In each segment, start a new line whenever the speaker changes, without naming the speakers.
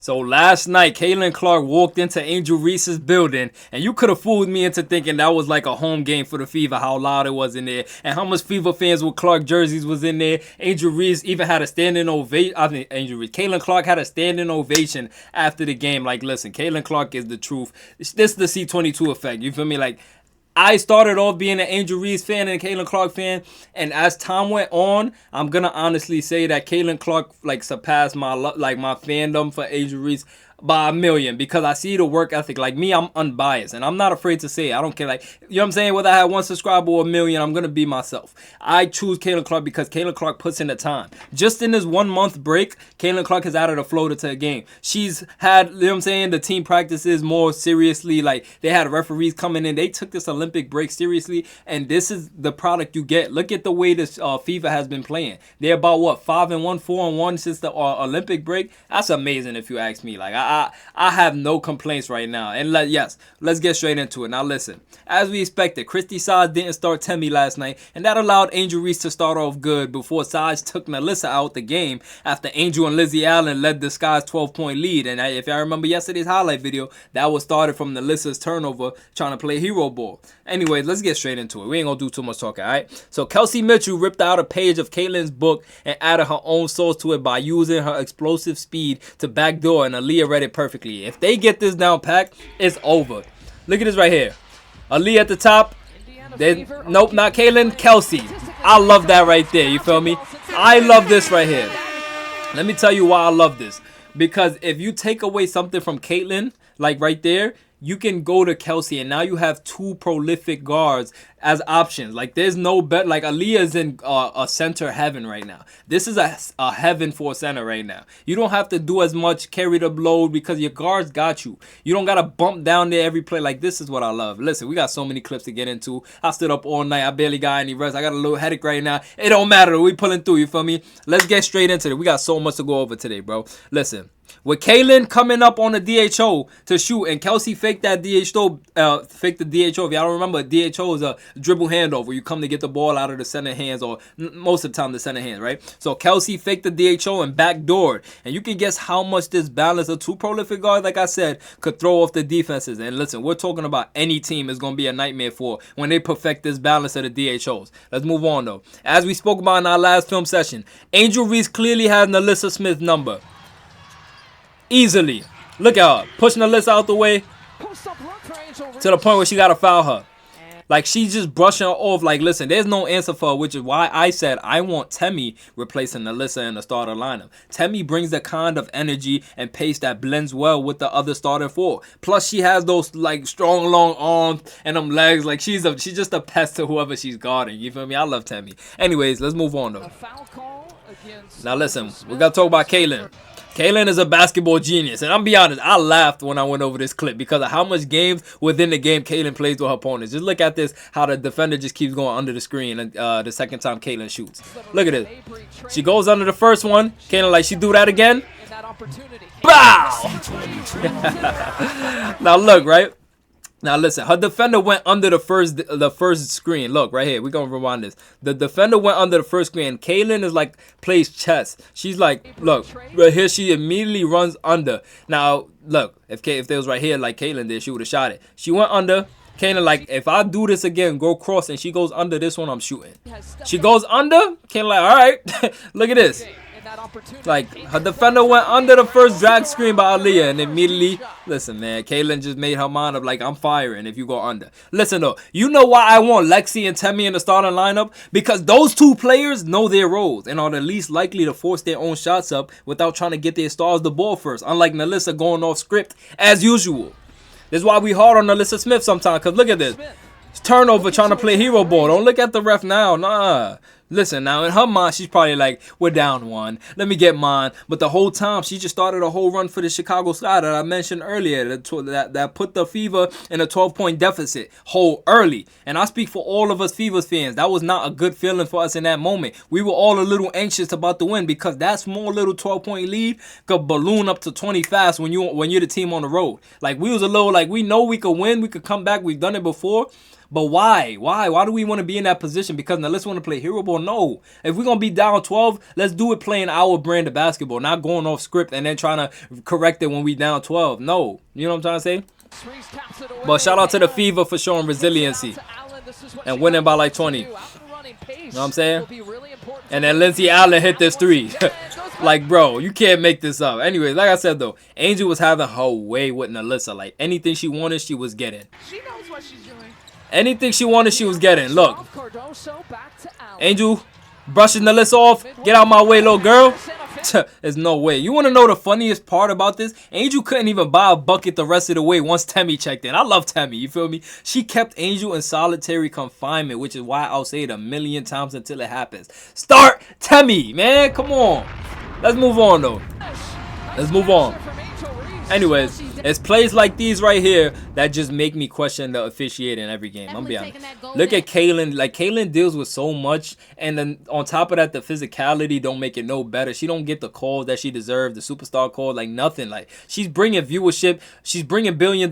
So last night, Caitlin Clark walked into Angel Reese's building, and you could have fooled me into thinking that was like a home game for the Fever, how loud it was in there, and how much Fever fans with Clark jerseys was in there. Angel Reese even had a standing ovation. I think Angel Reese, Caitlin Clark had a standing ovation after the game. Like, listen, Caitlin Clark is the truth. This is the C22 effect. You feel me? Like, I started off being an Angel Reese fan and a Caitlin Clark fan, and as time went on, I'm gonna honestly say that Caitlin Clark like surpassed my fandom for Angel Reese by a million, because I see the work ethic. Like me, I'm unbiased and I'm not afraid to say it. I don't care, like, you know what I'm saying, whether I have one subscriber or a million, I'm gonna be myself. I choose Caitlin Clark because Caitlin Clark puts in the time. Just in this 1 month break, Caitlin Clark has added a floater to a game. She's had, you know what I'm saying, the team practices more seriously. Like, they had referees coming in. They took this Olympic break seriously, and this is the product you get. Look at the way this FIFA has been playing. They're about what, 5-1, 4-1 since the Olympic break. That's amazing if you ask me. Like, I have no complaints right now. And let's get straight into it. Now listen, as we expected, Christy Sides didn't start Tammy last night, and that allowed Angel Reese to start off good before Sides took Melissa out the game after Angel and Lizzie Allen led the Sky's 12-point lead. And if I remember yesterday's highlight video, that was started from Melissa's turnover trying to play hero ball. Anyways, let's get straight into it. We ain't gonna do too much talking, alright? So Kelsey Mitchell ripped out a page of Caitlin's book and added her own sauce to it by using her explosive speed to backdoor, and Aaliyah read it perfectly. If they get this down packed, it's over. Look at this right here. Aaliyah at the top. Nope, not Caitlin. Kelsey. I love that right there. You feel me? I love this right here. Let me tell you why I love this. Because if you take away something from Caitlin, like right there, you can go to Kelsey, and now you have two prolific guards as options. Like, there's no bet. Like, Aaliyah is in a center heaven right now. This is a heaven for a center right now. You don't have to do as much carry the load because your guards got you. You don't got to bump down there every play. Like, this is what I love. Listen, we got so many clips to get into. I stood up all night. I barely got any rest. I got a little headache right now. It don't matter. We pulling through, you feel me? Let's get straight into it. We got so much to go over today, bro. Listen. With Caitlin coming up on the DHO to shoot, and Kelsey faked that DHO, faked the DHO. If y'all don't remember, DHO is a dribble handover. You come to get the ball out of the center hands, or most of the time the center hands, right? So Kelsey faked the DHO and backdoored. And you can guess how much this balance of two prolific guards, like I said, could throw off the defenses. And listen, we're talking about any team is going to be a nightmare for when they perfect this balance of the DHOs. Let's move on, though. As we spoke about in our last film session, Angel Reese clearly has Nalissa Smith's number. Easily. Look at her. Pushing Alyssa out the way to the point where she got to foul her. Like, she's just brushing her off. Like, listen, there's no answer for her, which is why I said I want Tammy replacing Alyssa in the starter lineup. Tammy brings the kind of energy and pace that blends well with the other starting four. Plus, she has those, like, strong, long arms and them legs. Like, she's just a pest to whoever she's guarding. You feel me? I love Tammy. Anyways, let's move on, though. Now, listen, we got to talk about Caitlin. Caitlin is a basketball genius, and I'm be honest, I laughed when I went over this clip because of how much games within the game Caitlin plays with her opponents. Just look at this, how the defender just keeps going under the screen and the second time Caitlin shoots. Look at it. She goes under the first one. Caitlin, like, she do that again. Bow! Now look, right? Now listen, her defender went under the first screen. Look, right here. We're going to rewind this. The defender went under the first screen. Caitlin is like, plays chess. She's like, look, right here, she immediately runs under. Now, look, if they was right here like Caitlin did, she would have shot it. She went under. Caitlin, like, if I do this again, go cross, and she goes under this one, I'm shooting. She goes under. Caitlin, like, all right. Look at this. Like, her defender went under the first drag screen by Aaliyah, and immediately, listen, man, Caitlin just made her mind up, like, I'm firing if you go under. Listen, though, you know why I want Lexi and Tammy in the starting lineup? Because those two players know their roles and are the least likely to force their own shots up without trying to get their stars the ball first, unlike Nalissa going off script as usual. This is why we hard on Nalissa Smith sometimes, because look at this. It's turnover trying to play hero ball. Don't look at the ref now. Nah. Listen, now in her mind, she's probably like, we're down one. Let me get mine. But the whole time, she just started a whole run for the Chicago Sky that I mentioned earlier that put the Fever in a 12-point deficit whole early. And I speak for all of us Fevers fans. That was not a good feeling for us in that moment. We were all a little anxious about the win because that small little 12-point lead could balloon up to 20 fast when you're the team on the road. Like, we was a little like, we know we could win. We could come back. We've done it before. But why? Why do we want to be in that position? Because now let's want to play hero ball? No. If we're going to be down 12, let's do it playing our brand of basketball, not going off script and then trying to correct it when we down 12. No. You know what I'm trying to say? But shout out to the Fever for showing resiliency and winning by like 20. You know what I'm saying? And then Lindsay Allen hit this 3. Like, bro, you can't make this up. Anyways, like I said, though, Angel was having her way with Nalissa. Like, anything she wanted, she was getting. She knows what she's doing. Anything she wanted, she was getting. Look. Angel brushes Nalissa off. Get out my way, little girl. There's no way. You want to know the funniest part about this? Angel couldn't even buy a bucket the rest of the way once Tammy checked in. I love Tammy, you feel me? She kept Angel in solitary confinement, which is why I'll say it a million times until it happens. Start Tammy, man. Come on. Let's move on, though. Let's move on. Anyways, it's plays like these right here that just make me question the officiating in every game. I'm be honest. Look at Kaylin. Like, Kaylin deals with so much, and then on top of that, the physicality don't make it no better. She don't get the calls that she deserves, the superstar call, like nothing. Like, she's bringing viewership. She's bringing $1 billion,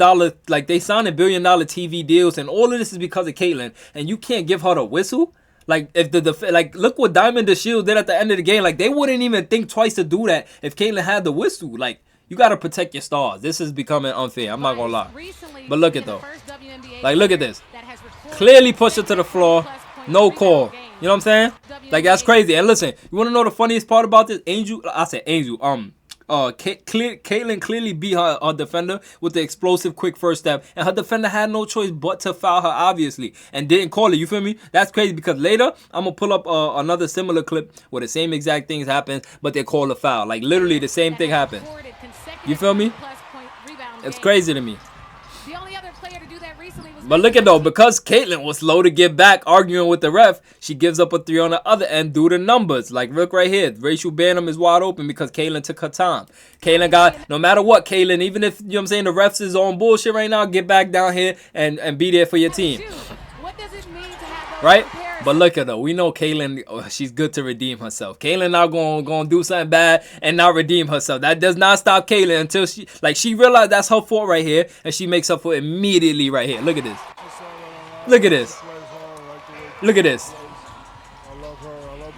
like they signing $1 billion TV deals, and all of this is because of Kaylin, and you can't give her the whistle. Like, if like, look what Diamond the Shield did at the end of the game. Like, they wouldn't even think twice to do that if Kaylin had the whistle. Like, you got to protect your stars. This is becoming unfair. I'm not going to lie. But look at, though. Like, look at this. Clearly pushed her to the floor. No call. You know what I'm saying? Like, that's crazy. And listen, you want to know the funniest part about this? Angel, Caitlyn clearly beat her defender with the explosive quick first step, and her defender had no choice but to foul her, obviously, and didn't call it. You feel me? That's crazy, because later I'm gonna pull up another similar clip where the same exact things happen, but they call a foul. Like, literally the same thing happened. You feel me? It's crazy to me. But look at, though, because Caitlyn was slow to get back arguing with the ref, she gives up a 3 on the other end due to numbers. Like, look right here. Rachel Banham is wide open because Caitlyn took her time. Caitlyn got, no matter what, Caitlyn, even if, you know what I'm saying, the refs is on bullshit right now, get back down here and be there for your team. Right? But look at her. We know Caitlyn, she's good to redeem herself. Caitlyn not gonna do something bad and not redeem herself. That does not stop Caitlyn until she realized that's her fault right here, and she makes up for it immediately right here. Look at this. Look at this. Look at this.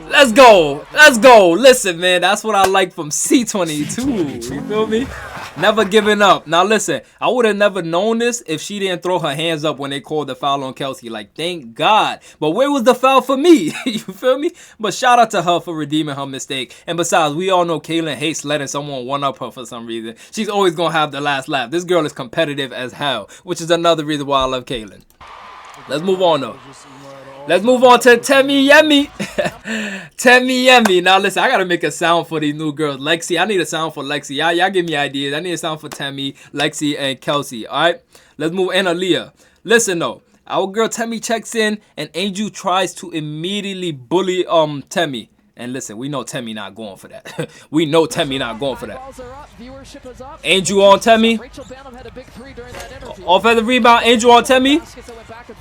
Let's go. Let's go. Listen, man, that's what I like from C22. You feel me? Never giving up. Now, listen, I would have never known this if she didn't throw her hands up when they called the foul on Kelsey. Like, thank God. But where was the foul for me? You feel me? But shout out to her for redeeming her mistake. And besides, we all know Caitlyn hates letting someone one-up her for some reason. She's always going to have the last laugh. This girl is competitive as hell, which is another reason why I love Caitlyn. Let's move on, though. Let's move on to Tammy Yemi. Tammy Yemi. Now, listen, I got to make a sound for these new girls. Lexi, I need a sound for Lexi. Y'all give me ideas. I need a sound for Tammy, Lexi, and Kelsey. All right? Let's move in. Aaliyah. Listen, though. Our girl Tammy checks in, and Angel tries to immediately bully Tammy. And listen, we know Tammy not going for that. We know Tammy not going for that. Angel on Tammy. Offensive rebound. Angel on Tammy.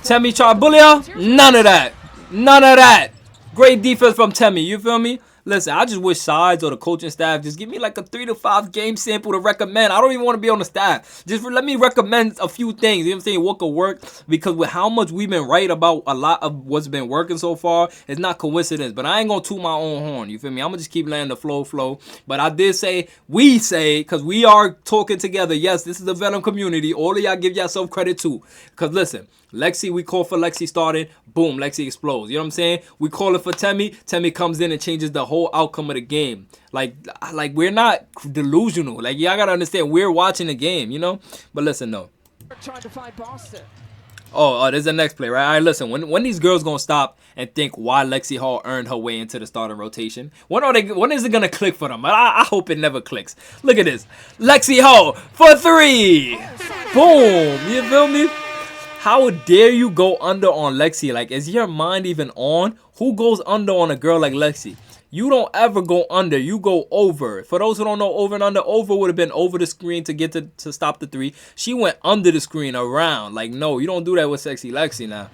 Tammy try to bully her. None of that. None of that. Great defense from Tammy. You feel me? Listen, I just wish sides or the coaching staff just give me like a 3 to 5 game sample to recommend. I don't even want to be on the staff. Just let me recommend a few things. You know what I'm saying? What could work? Because with how much we've been right about a lot of what's been working so far, it's not coincidence. But I ain't going to toot my own horn. You feel me? I'm going to just keep letting the flow. But I did say, because we are talking together. Yes, this is the Venom community. All of y'all give yourself credit too. Because listen, Lexi, we call for Lexi starting. Boom, Lexi explodes. You know what I'm saying? We call it for Tammy. Tammy comes in and changes the whole outcome of the game. Like we're not delusional. Like, y'all gotta understand, we're watching the game, you know? But listen, though. Trying to find Boston. Oh, there's the next play, right? All right, listen. When these girls gonna stop and think why Lexi Hall earned her way into the starting rotation? When is it gonna click for them? I hope it never clicks. Look at this. Lexi Hall for 3. Boom. You feel me? How dare you go under on Lexi? Like, is your mind even on? Who goes under on a girl like Lexi? You don't ever go under. You go over. For those who don't know, over and under, over would have been over the screen to get to stop the 3. She went under the screen around. Like, no, you don't do that with sexy Lexi now.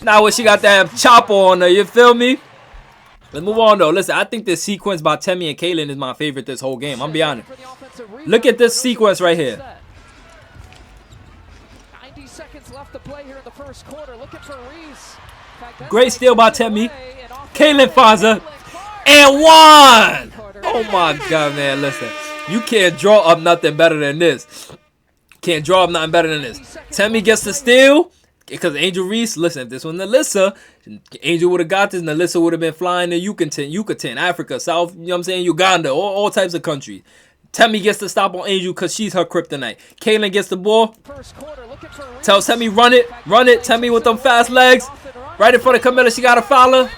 Now when she got that chopper on her, you feel me? Let's move on, though. Listen, I think this sequence by Tammy and Caitlyn is my favorite this whole game. I'm be honest. Look at this sequence right here.
seconds left to play here in the first quarter. Looking for Reese.
Great steal by Tammy. Kaylin finds her. And one! Oh my God, man. Listen, you can't draw up nothing better than this. Can't draw up nothing better than this. Tammy gets the steal. Because Angel Reese, listen, if this was Nalissa, Angel would have got this. Nalissa would have been flying to Yucatan, Africa, South, you know what I'm saying, Uganda, all types of countries. Tammy gets to stop on Angel because she's her kryptonite. Kaylin gets the ball. Tells Tammy, run it. Tammy with them fast legs. Right in front of Camilla, she got a foul.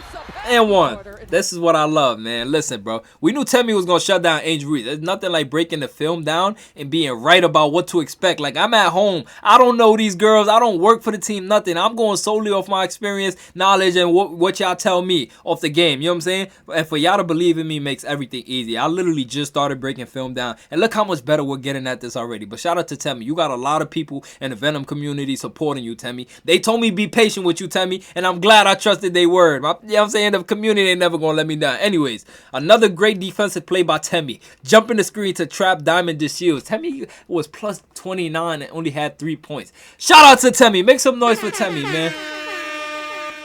And one. This is what I love, man. Listen, bro. We knew Tammy was going to shut down Angel Reese. There's nothing like breaking the film down and being right about what to expect. Like, I'm at home. I don't know these girls. I don't work for the team, nothing. I'm going solely off my experience, knowledge, and what y'all tell me off the game. You know what I'm saying? And for y'all to believe in me makes everything easy. I literally just started breaking film down. And look how much better we're getting at this already. But shout out to Tammy. You got a lot of people in the Venom community supporting you, Tammy. They told me be patient with you, Tammy. And I'm glad I trusted their word. You know what I'm saying? The community ain't never going to let me down. Anyways, another great defensive play by Tammy. Jumping the screen to trap Diamond DeShields. Tammy was plus 29 and only had 3 points. Shout out to Tammy. Make some noise for Tammy, man.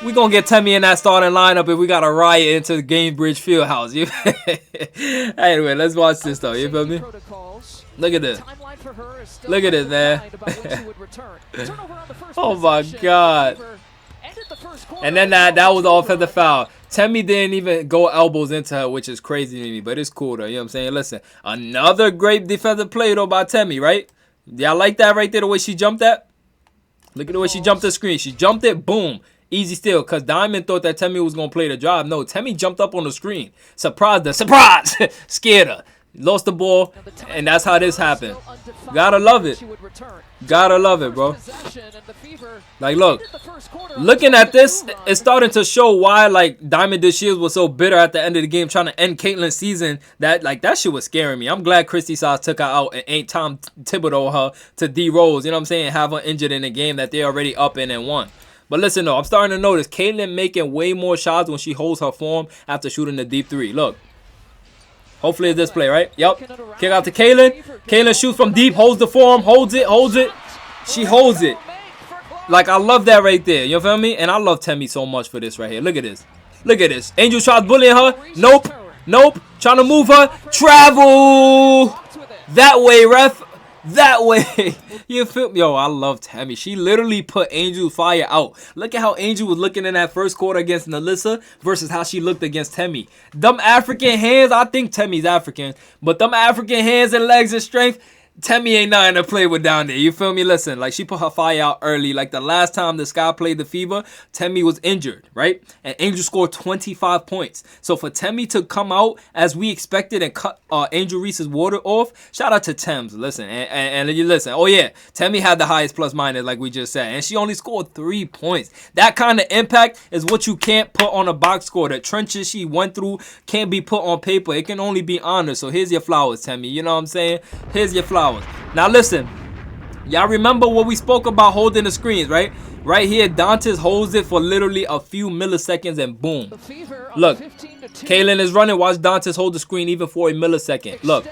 We gonna get Tammy in that starting lineup if we got a riot into the Gamebridge Fieldhouse. Anyway, let's watch this though. You feel me? Look at this. Look at this, man. Oh my God. And then that was the offensive foul. Tammy didn't even go elbows into her, which is crazy to me, but it's cool though. You know what I'm saying? Listen, another great defensive play though by Tammy, right? Y'all like that right there, the way she jumped that? Look at the way she jumped the screen. She jumped it, boom. Easy steal, because Diamond thought that Tammy was going to play the drive. No, Tammy jumped up on the screen. Surprised her. Surprise! Scared her. Lost the ball, and that's how this happened. Gotta love it. Gotta love it, bro. Like, look. Looking at this, it's starting to show why, like, Diamond DeShields was so bitter at the end of the game trying to end Caitlyn's season. That shit was scaring me. I'm glad Christy Sauce took her out and ain't Tom Thibodeau her to D Rose. You know what I'm saying? Have her injured in a game that they already up in and won. But listen, though. I'm starting to notice Caitlyn making way more shots when she holds her form after shooting the deep three. Look. Hopefully it's this play, right? Yep. Kick out to Kaylin. Kaylin shoots from deep, holds the form, holds it. She holds it. Like, I love that right there. You feel me? And I love Tammy so much for this right here. Look at this. Look at this. Angel tries bullying her. Nope. Trying to move her. Travel. That way, ref. That way. You feel me? Yo, I love Tammy. She literally put Angel fire out. Look at how Angel was looking in that first quarter against Nalissa versus how she looked against Tammy. Them African hands, I think Tammy's African, but them African hands and legs and strength, Tammy ain't nothing to play with down there. You feel me? Listen, like, she put her fire out early. Like, the last time the Sky played the Fever, Tammy was injured, right? And Angel scored 25 points. So for Tammy to come out as we expected and cut Angel Reese's water off, shout out to Thames. Listen, and you listen. Oh, yeah, Tammy had the highest plus minus, like we just said. And she only scored 3 points. That kind of impact is what you can't put on a box score. The trenches she went through can't be put on paper. It can only be honored. So here's your flowers, Tammy. You know what I'm saying? Here's your flowers. Now listen, y'all remember what we spoke about holding the screens, right? Right here, Dantes holds it for literally a few milliseconds and boom. Look, Kaylin is running. Watch Dantes hold the screen even for a millisecond. Look,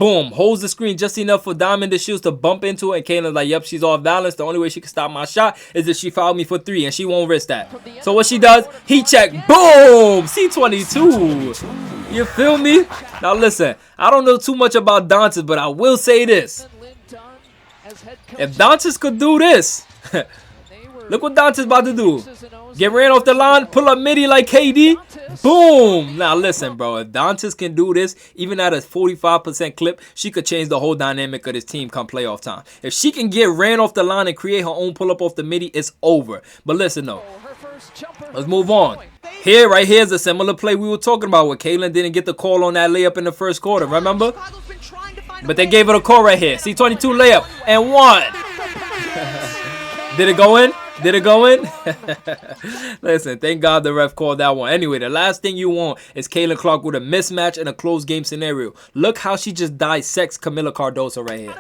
boom, holds the screen just enough for Diamond DeShields to bump into it. And Kaylin's like, yep, she's off balance. The only way she can stop my shot is if she fouled me for 3, and she won't risk that. So what she does, heat check, boom, C22. You feel me? Now listen, I don't know too much about Dantes, but I will say this. If Dantes could do this, look what Dantes about to do. Get ran off the line, pull up midi like KD, boom. Now listen, bro, if Dantes can do this, even at a 45% clip, she could change the whole dynamic of this team come playoff time. If she can get ran off the line and create her own pull-up off the midi, it's over. But listen, though, let's move on. Here, right here is a similar play we were talking about where Kaylin didn't get the call on that layup in the first quarter, remember? But they gave it a call right here. C22 layup and one. Did it go in? Did it go in? Listen, thank God the ref called that one. Anyway, the last thing you want is Caitlin Clark with a mismatch in a close game scenario. Look how she just dissects Camila Cardoso right here.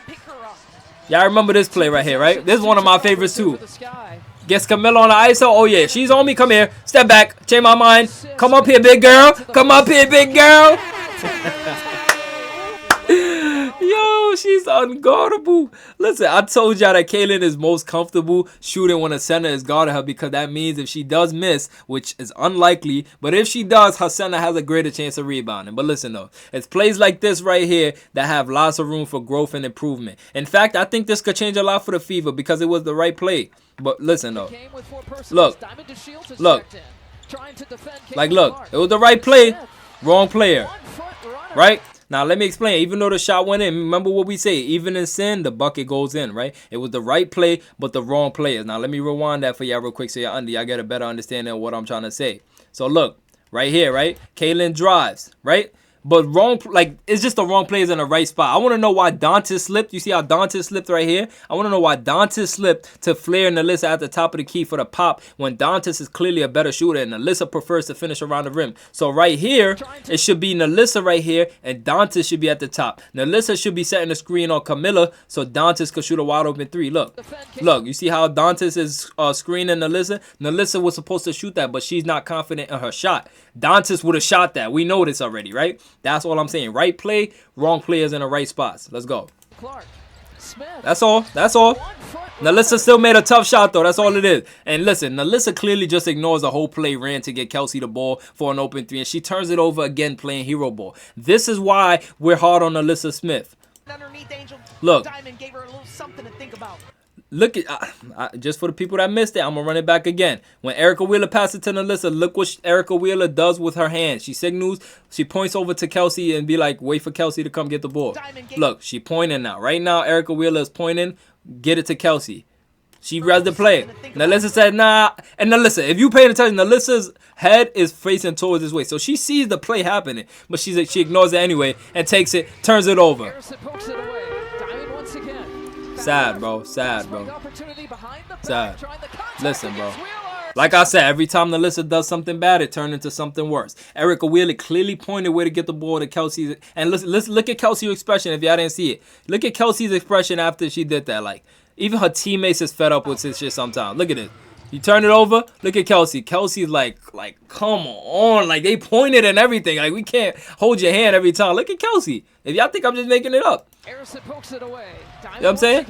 Y'all remember this play right here, right? This is one of my favorites too. Gets Camilla on the ISO. Oh, yeah. She's on me. Come here. Step back. Change my mind. Come up here, big girl. Come up here, big girl. Yo, she's unguardable. Listen, I told y'all that Kaylin is most comfortable shooting when a center is guarding her because that means if she does miss, which is unlikely, but if she does, her center has a greater chance of rebounding. But listen though, it's plays like this right here that have lots of room for growth and improvement. In fact, I think this could change a lot for the Fever because it was the right play. But listen though, look, like look, it was the right play, wrong player, right? Now, let me explain. Even though the shot went in, remember what we say. Even in sin, the bucket goes in, right? It was the right play, but the wrong players. Now, let me rewind that for y'all real quick so y'all get a better understanding of what I'm trying to say. So, look, right here, right? Kaylin drives, right? But wrong, like, it's just the wrong players in the right spot. I want to know why Dantas slipped. You see how Dantas slipped right here? I want to know why Dantas slipped to Flair and Alyssa at the top of the key for the pop when Dantas is clearly a better shooter and Alyssa prefers to finish around the rim. So right here, it should be Alyssa right here and Dantas should be at the top. Alyssa should be setting the screen on Camilla so Dantas could shoot a wide open three. Look, you see how Dantas is screening Alyssa? Alyssa was supposed to shoot that, but she's not confident in her shot. Dantas would have shot that. We know this already, right? That's all I'm saying. Right play, wrong players in the right spots. Let's go. That's all. That's all. Alyssa still made a tough shot, though. That's all it is. And listen, Alyssa clearly just ignores the whole play, ran to get Kelsey the ball for an open three, and she turns it over again playing hero ball. This is why we're hard on Alyssa Smith. Look. Look at just for the people that missed it, I'm gonna run it back again. When Erica Wheeler passes to Alyssa, look what Erica Wheeler does with her hand. She signals, she points over to Kelsey and be like, wait for Kelsey to come get the ball. Look, she pointing now. Right now, Erica Wheeler is pointing, get it to Kelsey. She read the play. Alyssa said, nah. And Alyssa, if you paying attention, Alyssa's head is facing towards this way. So she sees the play happening, but she ignores it anyway and takes it, turns it over. Sad, bro. Sad, bro. Sad. Listen, bro. Like I said, every time Alyssa does something bad, it turns into something worse. Erica Wheeler clearly pointed where to get the ball to Kelsey. And let's look at Kelsey's expression if y'all didn't see it. Look at Kelsey's expression after she did that. Like, even her teammates is fed up with this shit sometimes. Look at it. You turn it over, look at Kelsey. Kelsey's like, come on. Like, they pointed and everything. Like, we can't hold your hand every time. Look at Kelsey. If y'all think I'm just making it up. Pokes it away. You know what I'm saying?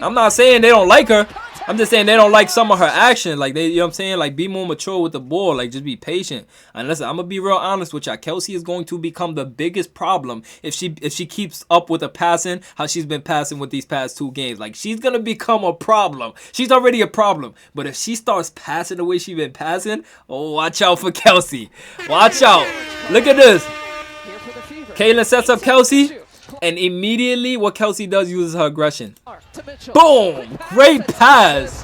I'm not saying they don't like her. I'm just saying they don't like some of her action. Like, you know what I'm saying? Like, be more mature with the ball. Like, just be patient. And listen, I'm going to be real honest with y'all. Kelsey is going to become the biggest problem if she keeps up with the passing, how she's been passing with these past 2 games. Like, she's going to become a problem. She's already a problem. But if she starts passing the way she's been passing, oh, watch out for Kelsey. Watch out. Look at this. Kaylin sets up Kelsey. And immediately what Kelsey does uses her aggression. Boom! Great pass.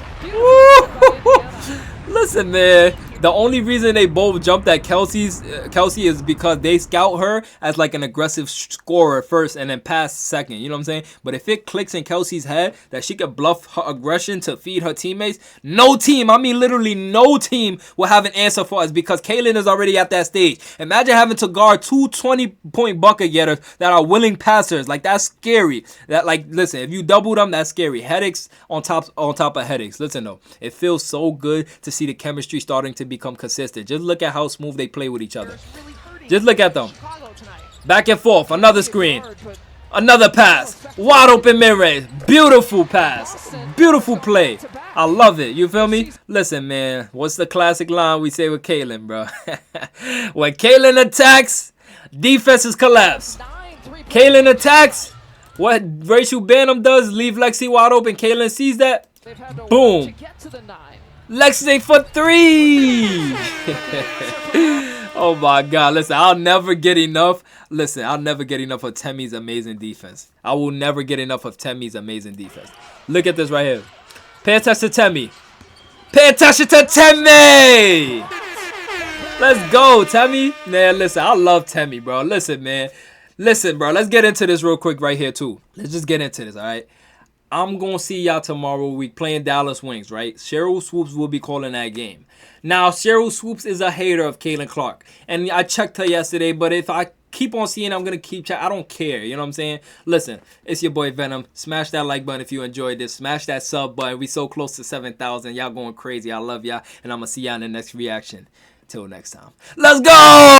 Listen, man. The only reason they both jumped at Kelsey is because they scout her as like an aggressive scorer first and then pass second. You know what I'm saying? But if it clicks in Kelsey's head that she could bluff her aggression to feed her teammates, no team, I mean literally no team will have an answer for us because Kaylin is already at that stage. Imagine having to guard 2 20-point bucket getters that are willing passers. Like, that's scary. That, like, listen, if you double them, that's scary. Headaches on top of headaches. Listen though, it feels so good to see the chemistry starting to become consistent. Just look at how smooth they play with each other. Just look at them. Back and forth. Another screen. Another pass. Wide open mid-range. Beautiful pass. Beautiful play. I love it. You feel me? Listen, man. What's the classic line we say with Kaylin, bro? When Kaylin attacks, defenses collapse. Kaylin attacks. What Rachel Banham does, leave Lexi wide open. Kaylin sees that. Boom. Lexi for 3. Oh my God. Listen, I'll never get enough. Listen, I'll never get enough of Tammy's amazing defense. I will never get enough of Tammy's amazing defense. Look at this right here. Pay attention to Tammy. Pay attention to Tammy. Let's go, Tammy. Man, listen, I love Tammy, bro. Listen, man. Listen, bro. Let's get into this real quick right here, too. Let's just get into this, all right? I'm going to see y'all tomorrow week playing Dallas Wings, right? Cheryl Swoops will be calling that game. Now, Cheryl Swoops is a hater of Caitlin Clark. And I checked her yesterday, but if I keep on seeing, I'm going to keep checking. I don't care. You know what I'm saying? Listen, it's your boy Venom. Smash that like button if you enjoyed this. Smash that sub button. We so close to 7,000. Y'all going crazy. I love y'all. And I'm going to see y'all in the next reaction. Till next time. Let's go!